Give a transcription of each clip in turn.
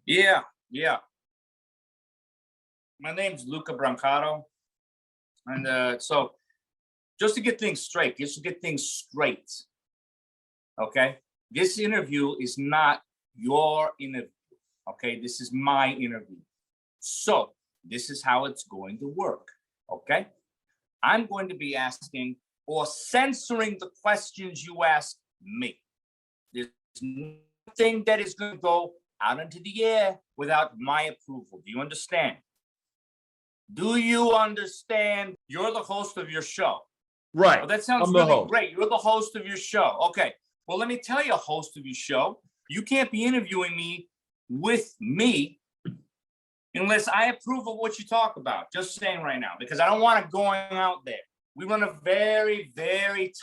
Yeah, yeah. My name's Luca Brancato, and so just to get things straight, okay? This interview is not your interview, okay? This is my interview. So this is how it's going to work, okay? I'm going to be asking or censoring the questions you ask me. There's nothing that is going to go out into the air without my approval. Do you understand? Do you understand? You're the host of your show. Right. Well, that sounds really great. You're the host of your show. Okay. Well, let me tell you, host of your show, you can't be interviewing me with me unless I approve of what you talk about. Just saying right now, because I don't want it going out there. We run a very, very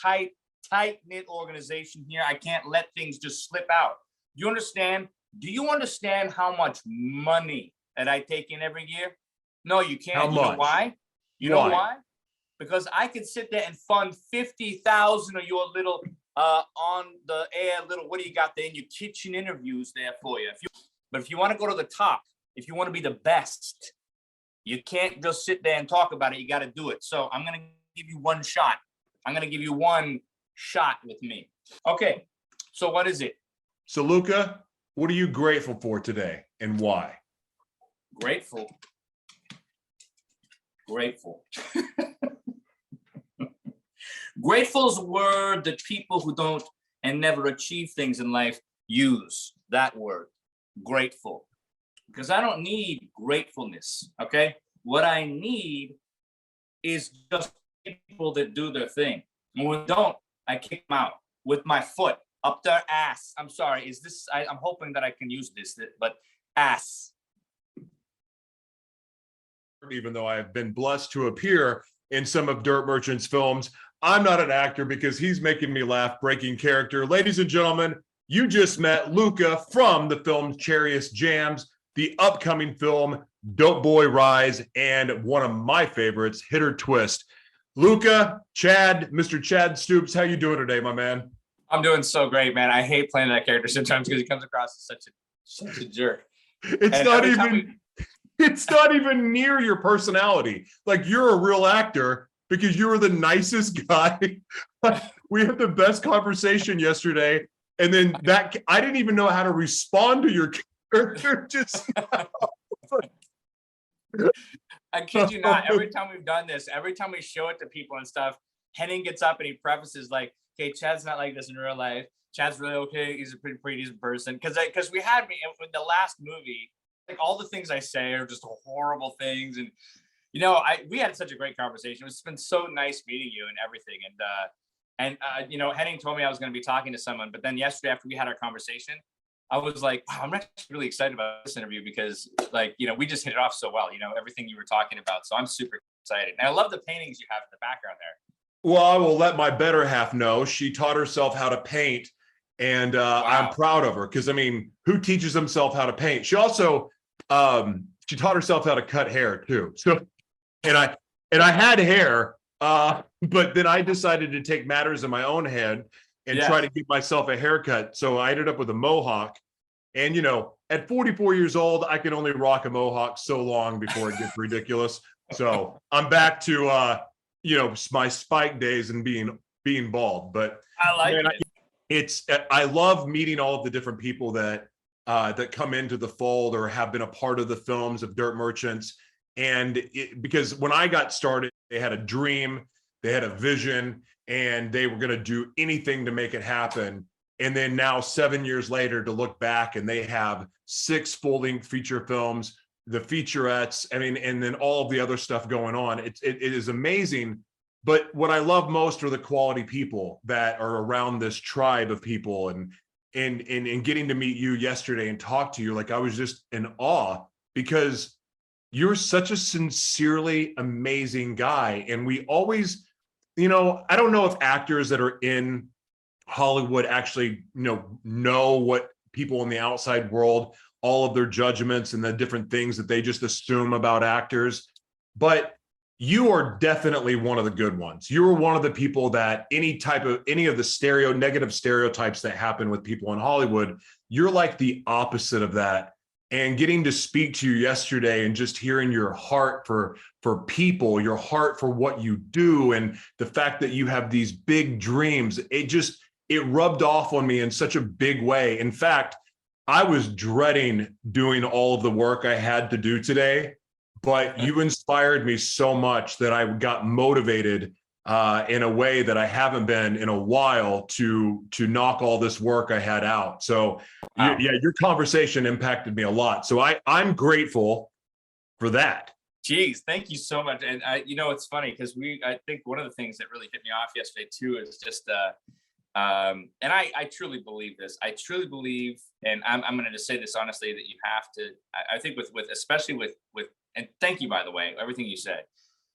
tight-knit organization here. I can't let things just slip out. Do you understand? Do you understand how much money that I take in every year? No, you can't. How much? You know why? You know why? Because I could sit there and fund 50,000 of your little on the air little, what do you got there in your kitchen interviews there for you. But if you want to go to the top, if you want to be the best, you can't just sit there and talk about it. You got to do it. So I'm going to give you one shot. I'm going to give you one shot with me. Okay. So what is it? So Luca, what are you grateful for today and why? Grateful. Grateful is a word that people who don't and never achieve things in life use. That word, grateful. Because I don't need gratefulness, okay? What I need is just people that do their thing. And when they don't, I kick them out with my foot up their ass. I'm sorry, is this, I'm hoping that I can use this, but ass. Even though I have been blessed to appear in some of Dirt Merchant's films, I'm not an actor because he's making me laugh, breaking character. Ladies and gentlemen, you just met Luca from the film Chariest Jams, the upcoming film Dope Boy Rise, and one of my favorites, Hit or Twist. Luca, Chad, Mr. Chad Stoops, how you doing today, my man? I'm doing so great, man. I hate playing that character sometimes because he comes across as such a jerk. It's not even near your personality. Like, you're a real actor because you were the nicest guy. We had the best conversation yesterday. And then I didn't even know how to respond to your character. I kid you not. Every time we've done this, every time we show it to people and stuff, Henning gets up and he prefaces like, okay, Chad's not like this in real life. Chad's really okay. He's a pretty decent person. Because we had me in the last movie, like all the things I say are just horrible things. And, you know, we had such a great conversation. It's been so nice meeting you and everything. And you know, Henning told me I was going to be talking to someone, but then yesterday after we had our conversation, I was like, wow, I'm actually really excited about this interview because, like, you know, we just hit it off so well, you know, everything you were talking about. So I'm super excited. And I love the paintings you have in the background there. Well, I will let my better half know. She taught herself how to paint, and wow. I'm proud of her because, I mean, who teaches himself how to paint? She also, she taught herself how to cut hair too. So, and I had hair, but then I decided to take matters in my own hand and try to give myself a haircut. So I ended up with a mohawk. And, you know, at 44 years old, I can only rock a mohawk so long before it gets ridiculous. So I'm back to, you know, my Spike days and being bald. But I like it. I love meeting all of the different people that come into the fold or have been a part of the films of Dirt Merchants. And because when I got started, they had a dream, they had a vision, and they were going to do anything to make it happen. And then now 7 years later to look back and they have 6 full-length feature films, the featurettes, I mean, and then all of the other stuff going on. It is amazing. But what I love most are the quality people that are around this tribe of people, and getting to meet you yesterday and talk to you, like I was just in awe because you're such a sincerely amazing guy. And we always, you know, I don't know if actors that are in Hollywood actually, know what people in the outside world, all of their judgments and the different things that they just assume about actors. But you are definitely one of the good ones. You are one of the people that any of the negative stereotypes that happen with people in Hollywood, you're like the opposite of that. and getting to speak to you yesterday and just hearing your heart for people, your heart for what you do, and the fact that you have these big dreams, it rubbed off on me in such a big way. In fact, I was dreading doing all of the work I had to do today, but you inspired me so much that I got motivated in a way that I haven't been in a while to knock all this work I had out. So Wow. yeah, your conversation impacted me a lot. So I'm grateful for that. Geez, thank you so much. And it's funny because I think one of the things that really hit me off yesterday too is just, and I truly believe this. I truly believe, and I'm going to just say this honestly, that you have to. I think with especially with, and thank you, by the way, everything you said.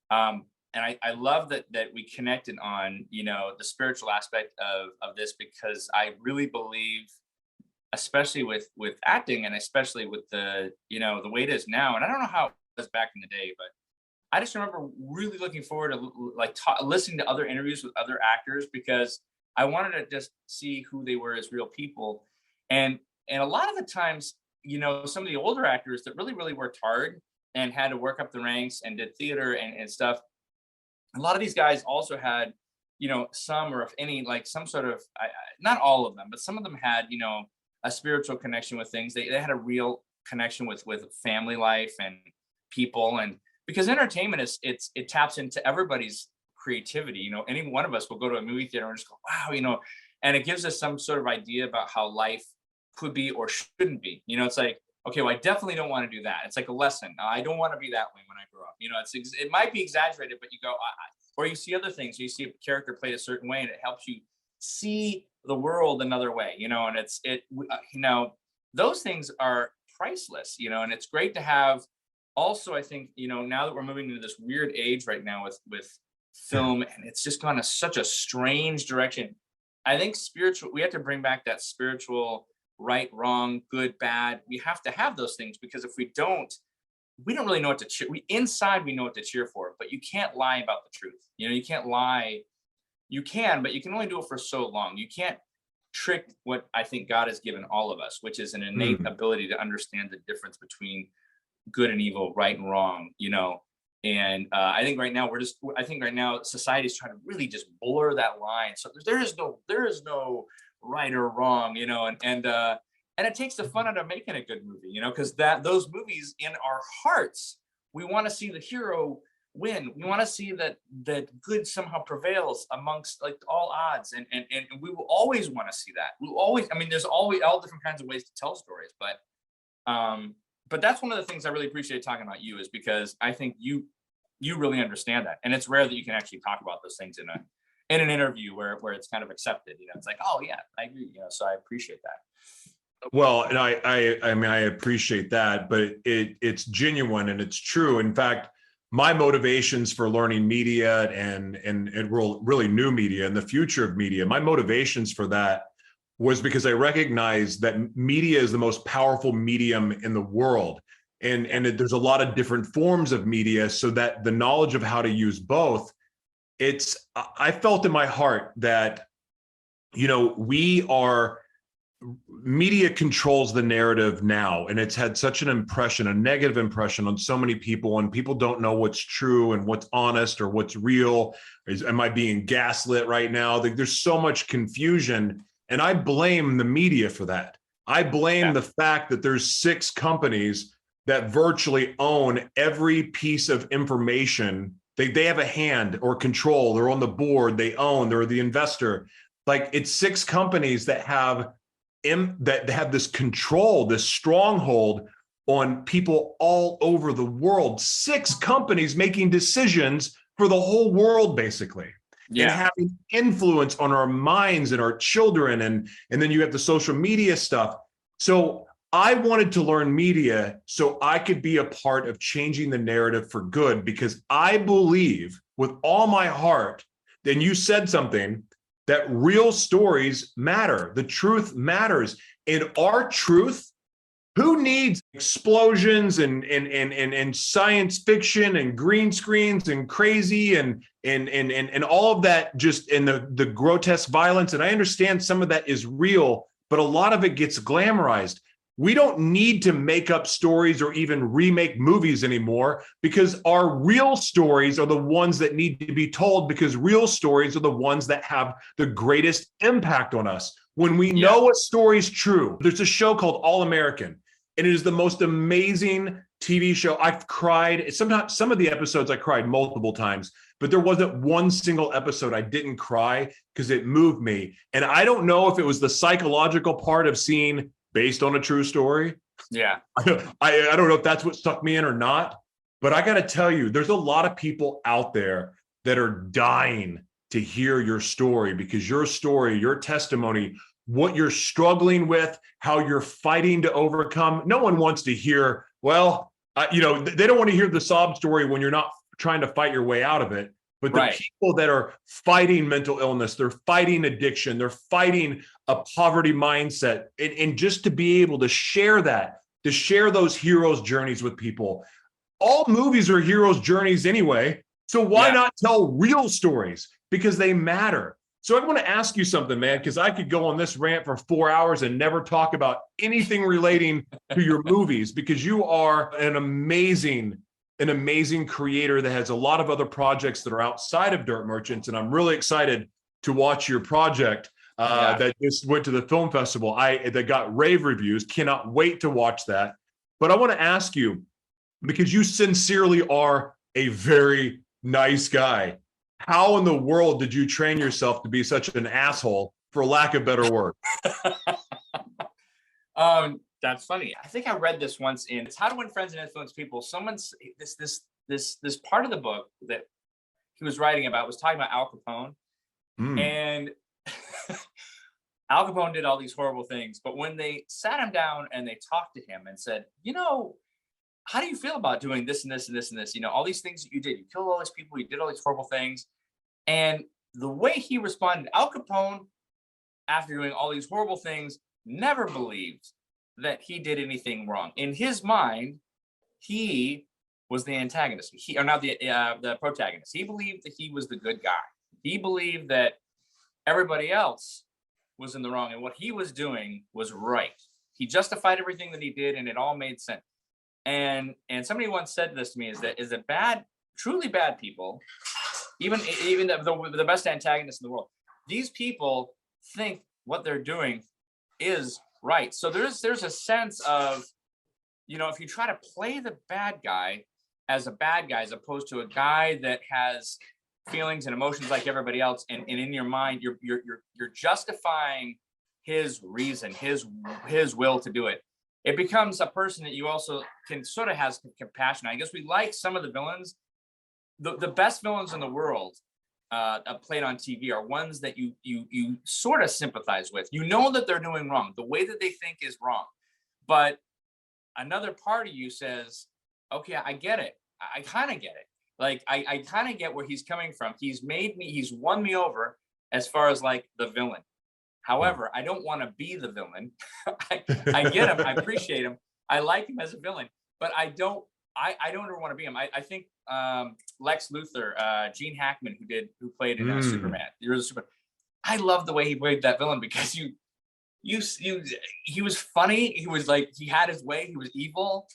And I love that we connected on the spiritual aspect of this, because I really believe, especially with acting, and especially with the way it is now. And I don't know how it was back in the day, but I just remember really looking forward to listening to other interviews with other actors, because I wanted to just see who they were as real people. And a lot of the times, some of the older actors that really, really worked hard and had to work up the ranks and did theater and stuff, a lot of these guys also had, some, or if any, like some sort of, not all of them, but some of them had, a spiritual connection with things. They had a real connection with family life and people. And because entertainment it taps into everybody's creativity. Any one of us will go to a movie theater and just go, wow, and it gives us some sort of idea about how life could be or shouldn't be. It's like, okay, well, I definitely don't want to do that. It's like a lesson. I don't want to be that way when I grow up. It might be exaggerated, but you go, or you see other things. You see a character played a certain way, and it helps you see the world another way. And those things are priceless. And it's great to have. Also, I think now that we're moving into this weird age right now with film, and it's just gone such a strange direction. I think we have to bring back that spiritual right, wrong, good, bad. We have to have those things, because if we don't really know what to cheer. Inside we know what to cheer for, but you can't lie about the truth. You can't lie. You can, but you can only do it for so long. You can't trick what I think God has given all of us, which is an innate ability to understand the difference between good and evil, right and wrong. And I think right now society is trying to really just blur that line. So there is no right or wrong, and it takes the fun out of making a good movie, because those movies, in our hearts, we want to see the hero win. We want to see that good somehow prevails amongst like all odds, and we will always want to see that. There's always all different kinds of ways to tell stories, but that's one of the things I really appreciate talking about you, is because I think you really understand that, and it's rare that you can actually talk about those things in an interview where it's kind of accepted. It's like, oh yeah, I agree. So I appreciate that. Well, and I appreciate that, but it's genuine and it's true. In fact, my motivations for learning media and really new media and the future of media, my motivations for that was because I recognized that media is the most powerful medium in the world. And there's a lot of different forms of media, so that the knowledge of how to use both, I felt in my heart that, media controls the narrative now, and it's had such a negative impression on so many people, and people don't know what's true and what's honest or what's real. Am I being gaslit right now? There's so much confusion, and I blame the media for that. I blame the fact that there's 6 companies that virtually own every piece of information. They have a hand or control. They're on the board. They're the investor. Like, it's 6 companies that have this control, this stronghold on people all over the world. 6 companies making decisions for the whole world, basically, and having influence on our minds and our children. And then you have the social media stuff. So I wanted to learn media so I could be a part of changing the narrative for good, because I believe with all my heart, then you said something, that real stories matter. The truth matters. And our truth, who needs explosions and science fiction and green screens and crazy and all of that, just in the grotesque violence? And I understand some of that is real, but a lot of it gets glamorized. We don't need to make up stories or even remake movies anymore, because our real stories are the ones that need to be told, because real stories are the ones that have the greatest impact on us. When we know a story is true, there's a show called All American, and it is the most amazing TV show. I've cried. Sometimes some of the episodes I cried multiple times, but there wasn't one single episode I didn't cry because it moved me. And I don't know if it was the psychological part of seeing based on a true story. Yeah. I don't know if that's what stuck me in or not, but I got to tell you, there's a lot of people out there that are dying to hear your story, because your story, your testimony, what you're struggling with, how you're fighting to overcome. No one wants to hear, well, they don't want to hear the sob story when you're not trying to fight your way out of it. But the people that are fighting mental illness, they're fighting addiction, they're fighting a poverty mindset, and just to be able to share that, to share those heroes' journeys with people. All movies are heroes' journeys anyway, so why not tell real stories? Because they matter. So I want to ask you something, man, because I could go on this rant for 4 hours and never talk about anything relating to your movies, because you are an amazing creator that has a lot of other projects that are outside of Dirt Merchants. And I'm really excited to watch your project that just went to the film festival. That got rave reviews. Cannot wait to watch that. But I want to ask you, because you sincerely are a very nice guy, how in the world did you train yourself to be such an asshole, for lack of better word? That's funny. I think I read this once in It's How to Win Friends and Influence People. Someone's this part of the book that he was writing about was talking about Al Capone. And Al Capone did all these horrible things, but when they sat him down and they talked to him and said, how do you feel about doing this and this and this and this? All these things that you did, you killed all these people, you did all these horrible things. And the way he responded, Al Capone, after doing all these horrible things, never believed that he did anything wrong. In his mind, he was the antagonist, or not the protagonist. He believed that he was the good guy. He believed that everybody else was in the wrong, and what he was doing was right. He justified everything that he did, and it all made sense. And somebody once said this to me: is that truly bad people, even the best antagonists in the world, these people think what they're doing is right. So there's a sense of, if you try to play the bad guy as a bad guy, as opposed to a guy that has feelings and emotions like everybody else, and in your mind you're justifying his reason, his will to do it. It becomes a person that you also can sort of has compassion. I guess we like some of the villains. The best villains in the world played on TV are ones that you sort of sympathize with. You know that they're doing wrong. The way that they think is wrong. But another part of you says, okay, I get it. I kind of get it. Like, I kind of get where he's coming from. He's won me over as far as like the villain. However, I don't want to be the villain. I get him. I appreciate him. I like him as a villain, but I don't ever want to be him. I think Lex Luthor, Gene Hackman, who played in Superman. I love the way he played that villain, because he was funny. He was like, he had his way. He was evil,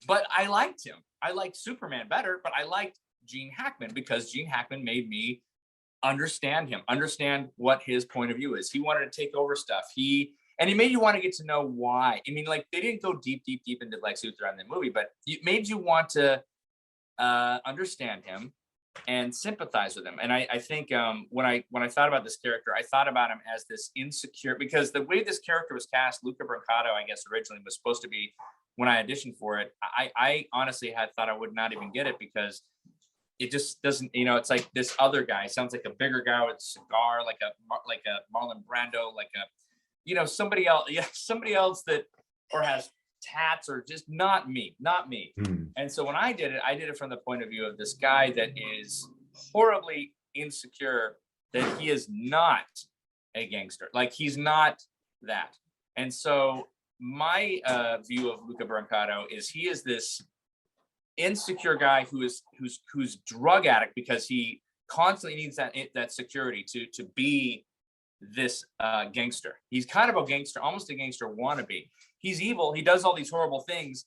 but I liked him. I liked Superman better, but I liked Gene Hackman because Gene Hackman made me understand him, understand what his point of view is. He wanted to take over stuff. He made you want to get to know why. I mean, like, they didn't go deep into Lex Luthor in the movie, but it made you want to understand him and sympathize with him. And I think when I thought about this character, I thought about him as this insecure, because the way this character was cast, Luca Brancato, I guess originally was supposed to be, when I auditioned for it, I honestly had thought I would not even get it, because it just doesn't, it's like this other guy sounds like a bigger guy with a cigar, like a Marlon Brando, like a, somebody else that, or has tats, or just not me. And so when I did it from the point of view of this guy that is horribly insecure, that he is not a gangster. Like, he's not that. And so my view of Luca Brancato is he is this insecure guy who's drug addict, because he constantly needs that security to be this gangster. He's kind of a gangster, almost a gangster wannabe. He's evil. He does all these horrible things,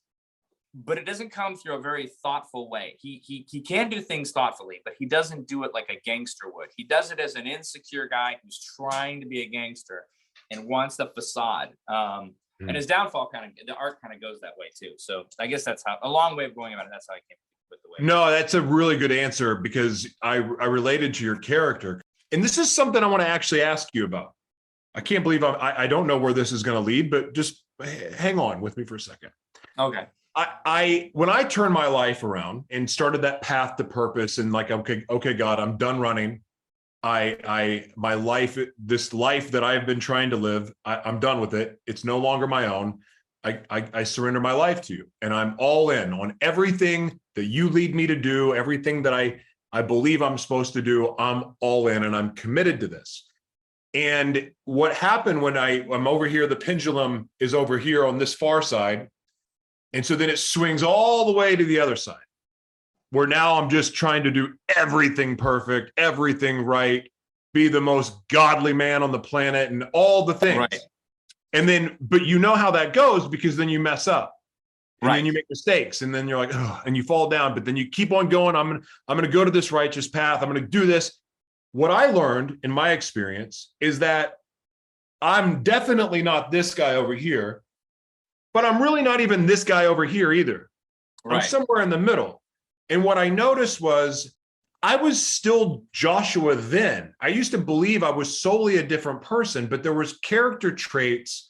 but it doesn't come through a very thoughtful way. He can do things thoughtfully, but he doesn't do it like a gangster would. He does it as an insecure guy who's trying to be a gangster and wants the facade. And his downfall the arc kind of goes that way too. So I guess that's how, a long way of going about it. That's how I came with the way. No, that's a really good answer, because I related to your character. And this is something I want to actually ask you about. I can't believe I don't know where this is going to lead, but just hang on with me for a second. Okay. When I turned my life around and started that path to purpose, and like, okay, God, I'm done running. My life, this life that I've been trying to live, I'm done with it. It's no longer my own. I surrender my life to you, and I'm all in on everything that you lead me to do, everything that I believe I'm supposed to do. I'm all in, and I'm committed to this. And what happened when I'm over here, the pendulum is over here on this far side. And so then it swings all the way to the other side, where now I'm just trying to do everything perfect, everything right, be the most godly man on the planet and all the things. Right. And then, but you know how that goes, because then you mess up. And Right. then you make mistakes, and then you're like, oh, and you fall down, but then you keep on going. I'm going to go to this righteous path. I'm going to do this. What I learned in my experience is that I'm definitely not this guy over here, but I'm really not even this guy over here either. Right. I'm somewhere in the middle. And what I noticed was I was still Joshua then. I used to believe I was solely a different person, but there was character traits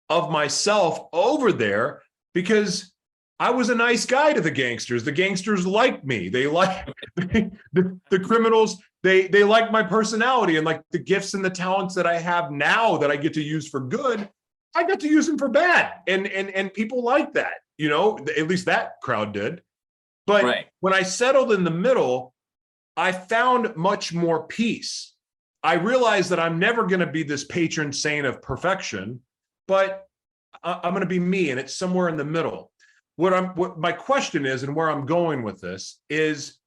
of myself over there, because I was a nice guy to the gangsters. The gangsters liked me. They like the criminals. They like my personality, and like the gifts and the talents that I have now that I get to use for good, I got to use them for bad. And people like that, you know, at least that crowd did. But Right. when I settled in the middle, I found much more peace. I realized that I'm never going to be this patron saint of perfection, but I'm going to be me, and it's somewhere in the middle. What my question is, and where I'm going with this is,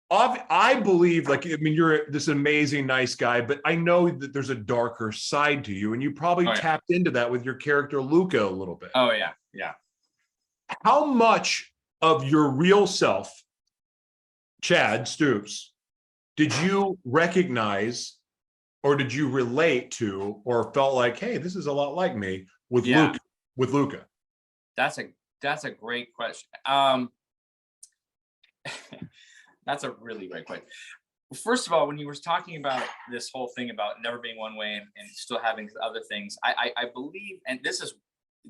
I believe, like, I mean, you're this amazing, nice guy, but I know that there's a darker side to you, and you probably tapped into that with your character Luca a little bit. Oh yeah. Yeah. How much of your real self, Chad Stoops, did you recognize, or did you relate to, or felt like, hey, this is a lot like me with Luca? That's a great question. That's a really great question. First of all, when you were talking about this whole thing about never being one way and still having other things, I believe, and this is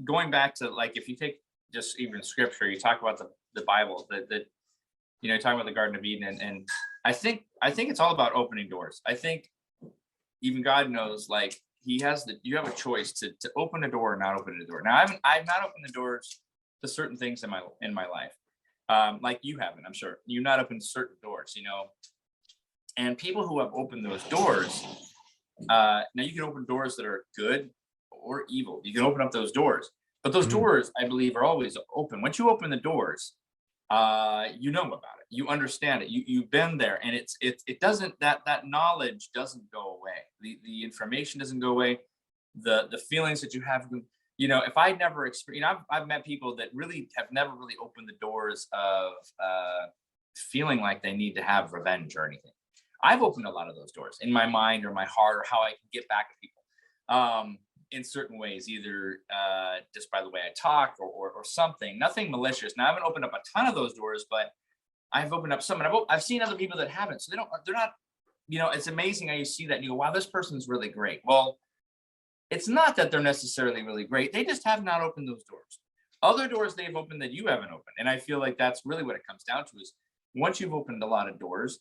going back to, like, if you take just even scripture, you talk about the Bible, you know, talking about the Garden of Eden, and I think it's all about opening doors. I think even God knows, like, you have a choice to open a door or not open a door. Now, I've not opened the doors to certain things in my life, like you haven't. I'm sure you've not opened certain doors, you know. And people who have opened those doors, now you can open doors that are good or evil. You can open up those doors, but those doors, I believe, are always open. Once you open the doors, you know about it, you understand it, you've been there, and it doesn't, that knowledge doesn't go away. The information doesn't go away. The feelings that you have, you know, if I never experienced, you know, I've met people that really have never really opened the doors of feeling like they need to have revenge or anything. I've opened a lot of those doors in my mind or my heart, or how I can get back at people in certain ways, either just by the way I talk or something. Nothing malicious. Now, I haven't opened up a ton of those doors, but I've opened up some, and I've seen other people that haven't. So they're not, you know, it's amazing how you see that and you go, wow, this person's really great. Well, it's not that they're necessarily really great. They just have not opened those doors. Other doors they've opened that you haven't opened. And I feel like that's really what it comes down to, is once you've opened a lot of doors,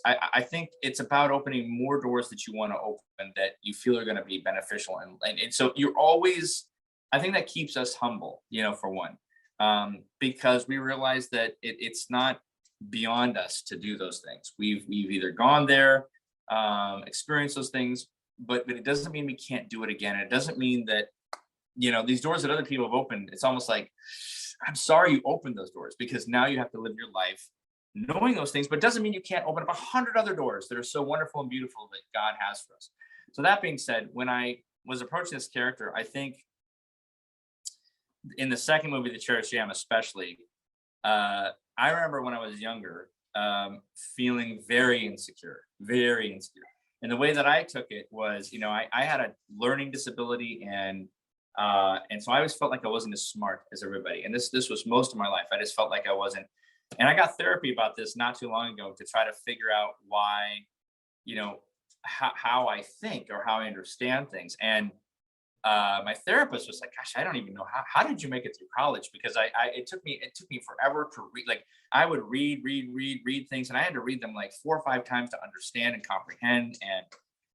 I think it's about opening more doors that you want to open that you feel are going to be beneficial. And so you're always, I think that keeps us humble, you know, for one, because we realize that it's not beyond us to do those things. We've either gone there, experienced those things, but it doesn't mean we can't do it again. It doesn't mean that, you know, these doors that other people have opened, it's almost like, I'm sorry you opened those doors, because now you have to live your life knowing those things, but it doesn't mean you can't open up 100 other doors that are so wonderful and beautiful that God has for us. So that being said, when I was approaching this character, I think in the second movie, The Cherished Jam, especially, I remember when I was younger, feeling very insecure, very insecure. And the way that I took it was, I had a learning disability, and so I always felt like I wasn't as smart as everybody. And this was most of my life. I just felt like I wasn't. And I got therapy about this not too long ago to try to figure out why, how I think or how I understand things. And my therapist was like, "Gosh, I don't even know how did you make it through college?" Because it took me forever to read. Like, I would read things, and I had to read them like 4 or 5 times to understand and comprehend. And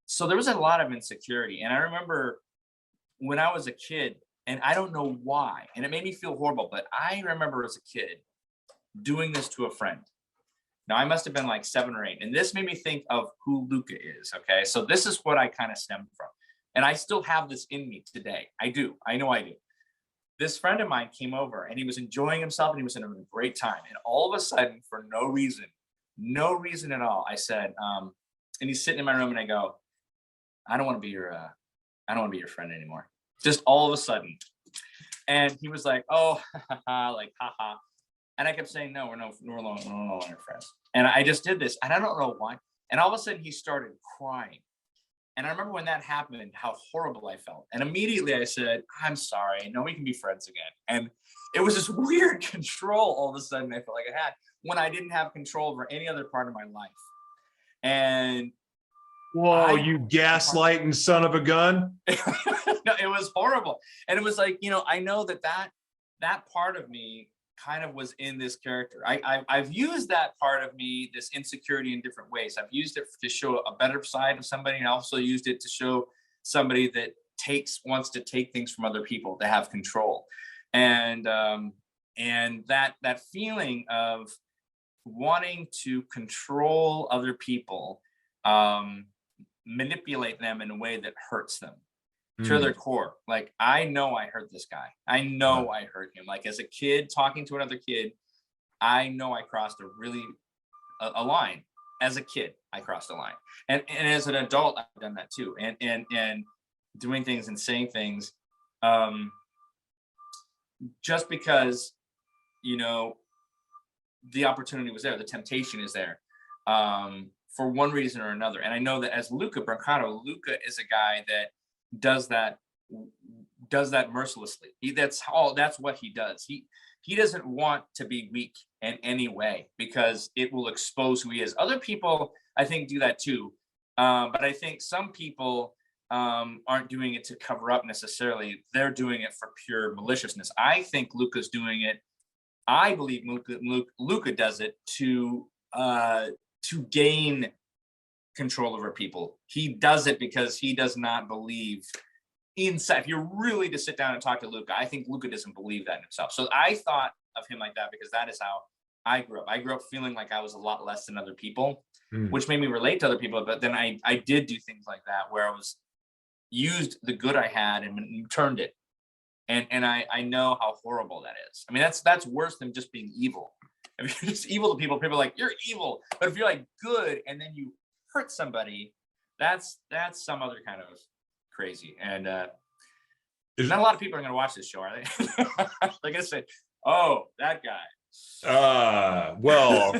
so there was a lot of insecurity. And I remember when I was a kid, and I don't know why, and it made me feel horrible, but I remember as a kid doing this to a friend. Now, I must have been like 7 or 8, and this made me think of who Luca is. Okay, so this is what I kind of stemmed from. And I still have this in me today. I do. I know I do. This friend of mine came over, and he was enjoying himself, and he was having a great time. And all of a sudden, for no reason at all, I said, and he's sitting in my room, and I go, I don't want to be your friend anymore. Just all of a sudden. And he was like, oh, like, haha. And I kept saying, no, we're no longer friends. And I just did this, and I don't know why. And all of a sudden, he started crying. And I remember when that happened, how horrible I felt. And immediately I said, I'm sorry. No, we can be friends again. And it was this weird control all of a sudden I felt like I had when I didn't have control over any other part of my life. And whoa, you gaslighting son of a gun. No, it was horrible. And it was like, I know that part of me kind of was in this character. I've used that part of me, this insecurity, in different ways. I've used it to show a better side of somebody, and I also used it to show somebody that wants to take things from other people, to have control. And that feeling of wanting to control other people, manipulate them in a way that hurts them to their core. Like, I know I hurt this guy. I know I hurt him. Like, as a kid talking to another kid, I know I crossed a line. As a kid, I crossed a line. And as an adult, I've done that too. And doing things and saying things, just because, the opportunity was there, the temptation is there, for one reason or another. And I know that as Luca is a guy that does that mercilessly. That's what he does. He doesn't want to be weak in any way, because it will expose who he is. Other people, I think, do that too. But I think some people aren't doing it to cover up necessarily. They're doing it for pure maliciousness. I think Luca's doing it. I believe Luca does it to gain control over people. He does it because he does not believe inside. If you're really to sit down and talk to Luca, I think Luca doesn't believe that in himself. So I thought of him like that because that is how I grew up. I grew up feeling like I was a lot less than other people, which made me relate to other people. But then I did do things like that, where I was used the good I had and turned it. And I know how horrible that is. I mean, that's worse than just being evil. If you're just evil to people, people are like, you're evil. But if you're like good and then you hurt somebody, that's some other kind of crazy. And not a lot of people are going to watch this show, are they? They're going to say, oh, that guy. Well,